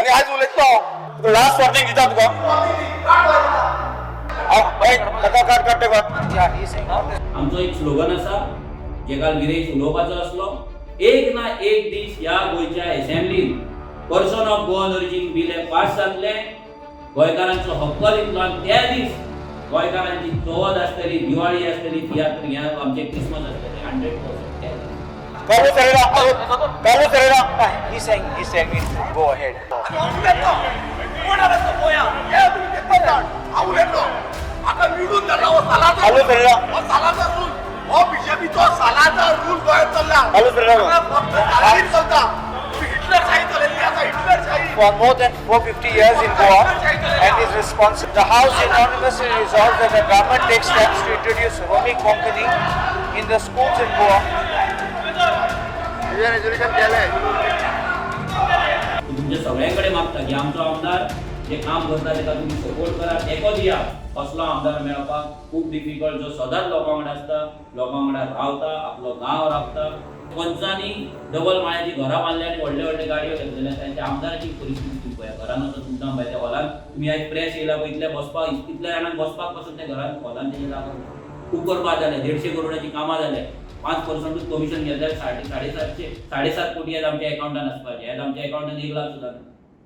आणि आज उलयतो last warning दिता तुका ताका कार्ड काडटे आमचो एक स्लोगन आसा जे काल गिरेश उलोवपाचो आसलो एक ना एक दीस ह्या गोंयच्या असेंब्लीन person of Goan origin bill हे पास जातले गोंयकारांचो हक्क दितलो आनी त्या दीस गोंयकारांची चवथ आसतली दिवाळी आसतली तियात्र ह्या आमचे क्रिसमस आसतले 100% Carlos Herrera. He's saying we go ahead. Carlos Herrera. For more than 450 years in Goa and is responsible. The House unanimously resolved that the government takes steps to introduce Romi Konkani in the schools in Goa. तुमच्या सगळ्यांकडे मागता की आमचो आमदार जे काम करता तेका तुम्ही सपोर्ट करा तेको दिया कसलो आमदार मेळपाक खूप डिफिकल्ट जो सदांच लोकां वांगडा आसता लोकां वांगडा रावता आपलो गांव राखता पंचांनी डबल माळ्याची घरां बांदल्या आनी व्हडले व्हडले गाडयो घेतलेल्या त्यांच्या आमदाराची परिस्थिती तुम्ही पळया घरान वचून तुमकां पळय त्या हॉलान तुम्ही आयज प्रेस येयला पळय इतले बसपाक इतल्या जाणांक बसपाक पासून त्या घरान हॉलान तेजे जागा खूप करपाक जाले 150 करोडाची कामां जाले 5% कमिशन घेतल्यार 7.5 कोटी आज आमच्या अकाउंटान आसपाचे आज आमच्या अकाउंटान 1 लाख सुद्दां